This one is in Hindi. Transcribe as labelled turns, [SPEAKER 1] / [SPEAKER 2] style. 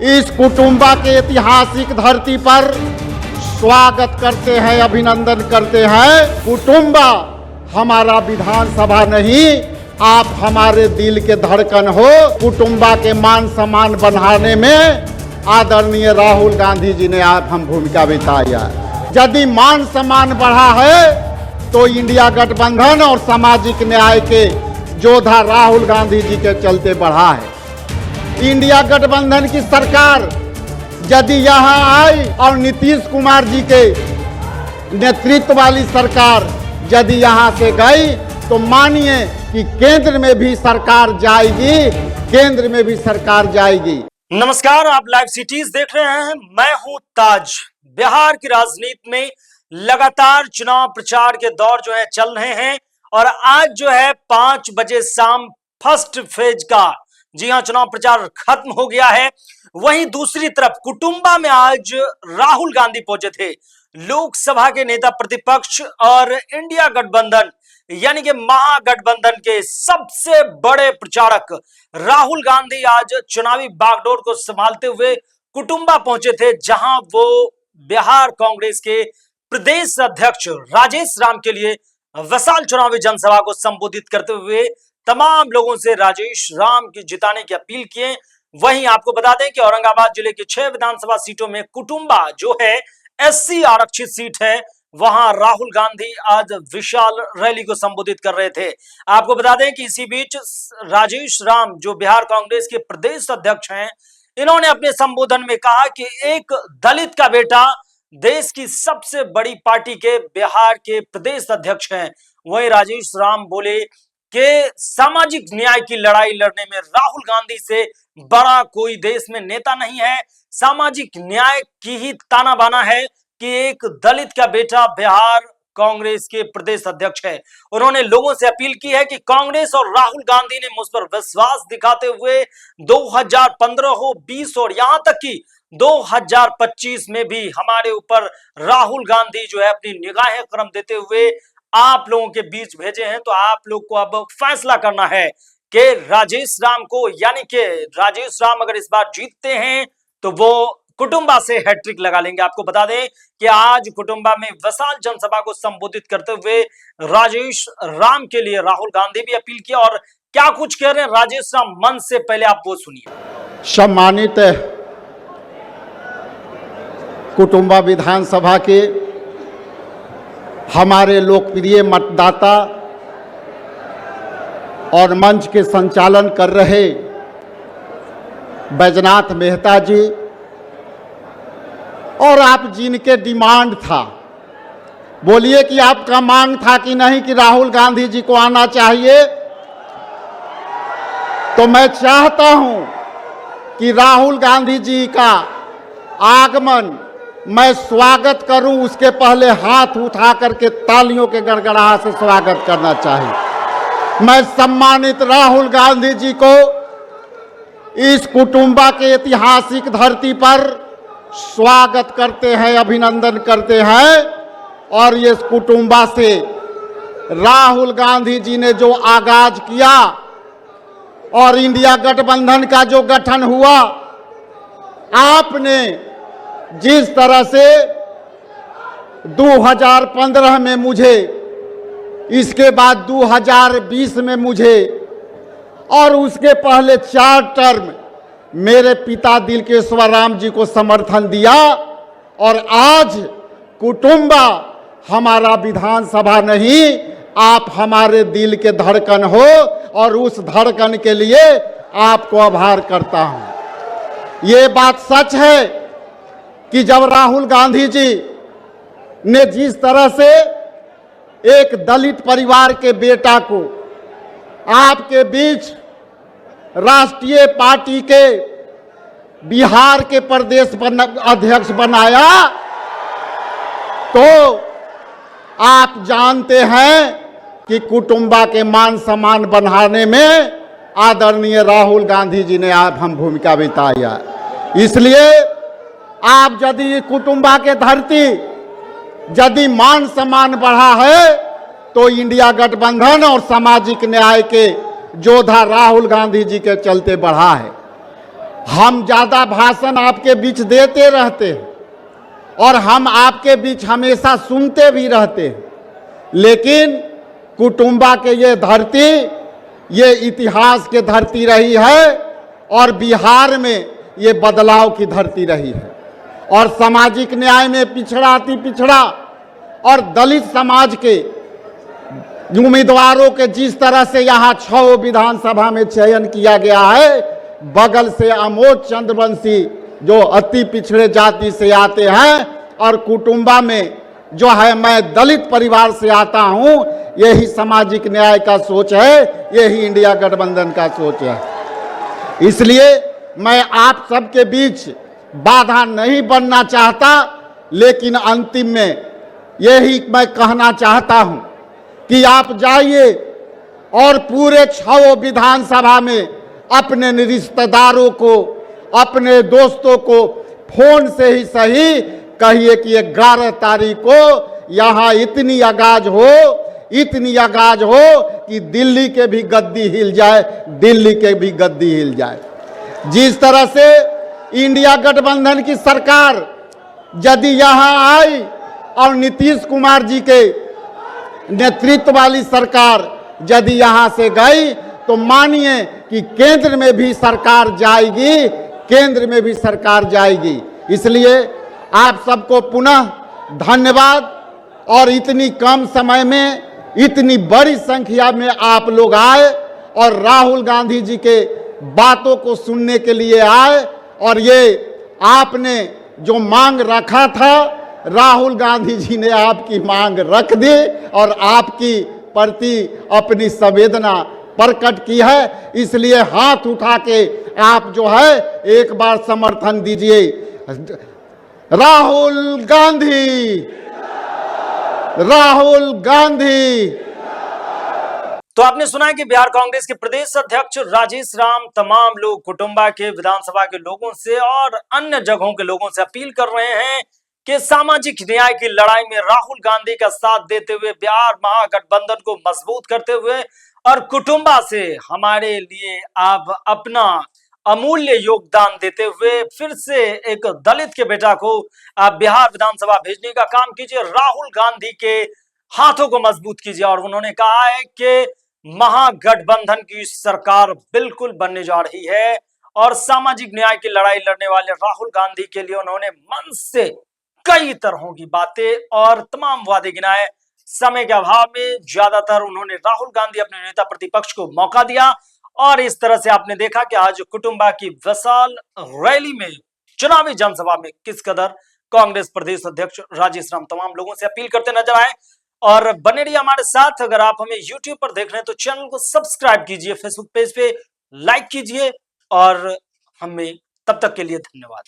[SPEAKER 1] इस कुटुंबा के ऐतिहासिक धरती पर स्वागत करते हैं, अभिनंदन करते हैं। कुटुंबा हमारा विधानसभा नहीं, आप हमारे दिल के धड़कन हो। कुटुंबा के मान सम्मान बढ़ाने में आदरणीय राहुल गांधी जी ने आप हम भूमिका बिताया। यदि मान सम्मान बढ़ा है तो इंडिया गठबंधन और सामाजिक न्याय के योद्धा राहुल गांधी जी के चलते बढ़ा है। इंडिया गठबंधन की सरकार यदि यहाँ आई और नीतीश कुमार जी के नेतृत्व वाली सरकार यदि यहाँ से गई तो मानिए कि केंद्र में भी सरकार जाएगी, केंद्र में भी सरकार जाएगी।
[SPEAKER 2] नमस्कार, आप लाइव सिटीज देख रहे हैं। मैं हूं ताज। बिहार की राजनीति में लगातार चुनाव प्रचार के दौर जो है चल रहे हैं और आज जो है 5 बजे शाम फर्स्ट फेज का चुनाव प्रचार खत्म हो गया है। वहीं दूसरी तरफ कुटुंबा में आज राहुल गांधी पहुंचे थे। लोकसभा के नेता प्रतिपक्ष और इंडिया गठबंधन यानी कि महागठबंधन के सबसे बड़े प्रचारक राहुल गांधी आज चुनावी बागडोर को संभालते हुए कुटुंबा पहुंचे थे, जहां वो बिहार कांग्रेस के प्रदेश अध्यक्ष राजेश राम के लिए विशाल चुनावी जनसभा को संबोधित करते हुए तमाम लोगों से राजेश राम की जिताने की अपील किए। वहीं आपको बता दें कि औरंगाबाद जिले के 6 विधानसभा सीटों में कुटुंबा जो है एससी आरक्षित सीट है, वहां राहुल गांधी आज विशाल रैली को संबोधित कर रहे थे। आपको बता दें कि इसी बीच राजेश राम जो बिहार कांग्रेस के प्रदेश अध्यक्ष हैं, इन्होंने अपने संबोधन में कहा कि एक दलित का बेटा देश की सबसे बड़ी पार्टी के बिहार के प्रदेश अध्यक्ष हैं। वहीं राजेश राम बोले कि सामाजिक न्याय की लड़ाई लड़ने में राहुल गांधी से बड़ा कोई देश में नेता नहीं है। सामाजिक न्याय की ही ताना बाना है कि एक दलित का बेटा बिहार कांग्रेस के प्रदेश अध्यक्ष है। उन्होंने लोगों से अपील की है कि कांग्रेस और राहुल गांधी ने मुझ पर विश्वास दिखाते हुए 2015 हो, 20 और यहां तक कि 2025 में भी हमारे ऊपर राहुल गांधी जो है अपनी निगाहें करम देते हुए आप लोगों के बीच भेजे हैं। तो आप लोग को अब फैसला करना है कि राजेश राम को, यानी कि राजेश राम अगर इस बार जीतते हैं तो वो कुटुंबा से हैट्रिक लगा लेंगे। आपको बता दें कि आज कुटुंबा में विशाल जनसभा को संबोधित करते हुए राजेश राम के लिए राहुल गांधी भी अपील किया और क्या कुछ कह रहे हैं राजेश राम मन से, पहले आप वो सुनिए।
[SPEAKER 1] सम्मानित कुटुंबा विधानसभा के हमारे लोकप्रिय मतदाता और मंच के संचालन कर रहे बैजनाथ मेहता जी, और आप जिनके डिमांड था, बोलिए कि आपका मांग था कि नहीं कि राहुल गांधी जी को आना चाहिए, तो मैं चाहता हूं कि राहुल गांधी जी का आगमन मैं स्वागत करूं, उसके पहले हाथ उठा करके तालियों के गड़गड़ाहट से स्वागत करना चाहिए। मैं सम्मानित राहुल गांधी जी को इस कुटुंबा के ऐतिहासिक धरती पर स्वागत करते हैं, अभिनंदन करते हैं। और ये कुटुंबा से राहुल गांधी जी ने जो आगाज किया और इंडिया गठबंधन का जो गठन हुआ, आपने जिस तरह से 2015 में मुझे, इसके बाद 2020 में मुझे और उसके पहले 4 टर्म मेरे पिता दिलकेश्वर राम जी को समर्थन दिया, और आज कुटुंबा हमारा विधानसभा नहीं, आप हमारे दिल के धड़कन हो और उस धड़कन के लिए आपको आभार करता हूं। ये बात सच है कि जब राहुल गांधी जी ने जिस तरह से एक दलित परिवार के बेटा को आपके बीच राष्ट्रीय पार्टी के बिहार के प्रदेश अध्यक्ष बनाया, तो आप जानते हैं कि कुटुंबा के मान सम्मान बढ़ाने में आदरणीय राहुल गांधी जी ने आप हम भूमिका बिताया। इसलिए आप यदि कुटुंबा के धरती यदि मान सम्मान बढ़ा है तो इंडिया गठबंधन और सामाजिक न्याय के योद्धा राहुल गांधी जी के चलते बढ़ा है। हम ज्यादा भाषण आपके बीच देते रहते हैं और हम आपके बीच हमेशा सुनते भी रहते हैं, लेकिन कुटुंबा के ये धरती, ये इतिहास की धरती रही है और बिहार में ये बदलाव की धरती रही है। और सामाजिक न्याय में पिछड़ा अति पिछड़ा और दलित समाज के उम्मीदवारों के जिस तरह से यहाँ 6 विधानसभा में चयन किया गया है, बगल से अमोद चंद्रवंशी जो अति पिछड़े जाति से आते हैं और कुटुंबा में जो है मैं दलित परिवार से आता हूं, यही सामाजिक न्याय का सोच है, यही इंडिया गठबंधन का सोच है। इसलिए मैं आप सबके बीच बाधा नहीं बनना चाहता, लेकिन अंतिम में यही मैं कहना चाहता हूं कि आप जाइए और पूरे 6 विधानसभा में अपने रिश्तेदारों को, अपने दोस्तों को फोन से ही सही कहिए कि 11 तारीख को यहाँ इतनी आगाज हो कि दिल्ली के भी गद्दी हिल जाए, दिल्ली के भी गद्दी हिल जाए। जिस तरह से इंडिया गठबंधन की सरकार यदि यहाँ आई और नीतीश कुमार जी के नेतृत्व वाली सरकार यदि यहाँ से गई, तो मानिए कि केंद्र में भी सरकार जाएगी, केंद्र में भी सरकार जाएगी। इसलिए आप सबको पुनः धन्यवाद। और इतनी कम समय में इतनी बड़ी संख्या में आप लोग आए और राहुल गांधी जी के बातों को सुनने के लिए आए, और ये आपने जो मांग रखा था, राहुल गांधी जी ने आपकी मांग रख दी और आपकी प्रति अपनी संवेदना प्रकट की है। इसलिए हाथ उठा के आप जो है एक बार समर्थन दीजिए। राहुल गांधी, राहुल गांधी।
[SPEAKER 2] तो आपने सुना है कि बिहार कांग्रेस के प्रदेश अध्यक्ष राजेश राम तमाम लोग कुटुंबा के, विधानसभा के लोगों से और अन्य जगहों के लोगों से अपील कर रहे हैं कि सामाजिक न्याय की लड़ाई में राहुल गांधी का साथ देते हुए, बिहार महागठबंधन को मजबूत करते हुए और कुटुंबा से हमारे लिए आप अपना अमूल्य योगदान देते हुए फिर से एक दलित के बेटा को आप बिहार विधानसभा भेजने का काम कीजिए, राहुल गांधी के हाथों को मजबूत कीजिए। और उन्होंने कहा है कि महागठबंधन की सरकार बिल्कुल बनने जा रही है और सामाजिक न्याय की लड़ाई लड़ने वाले राहुल गांधी के लिए उन्होंने मन से कई तरहों की बातें और तमाम वादे गिनाए। समय के अभाव में ज्यादातर उन्होंने राहुल गांधी अपने नेता प्रतिपक्ष को मौका दिया और इस तरह से आपने देखा कि आज कुटुंबा की विशाल रैली में, चुनावी जनसभा में किस कदर कांग्रेस प्रदेश अध्यक्ष राजेश राम तमाम लोगों से अपील करते नजर आए। और बने रहिए हमारे साथ। अगर आप हमें YouTube पर देख रहे हैं तो चैनल को सब्सक्राइब कीजिए, फेसबुक पेज पे लाइक कीजिए और हमें तब तक के लिए धन्यवाद।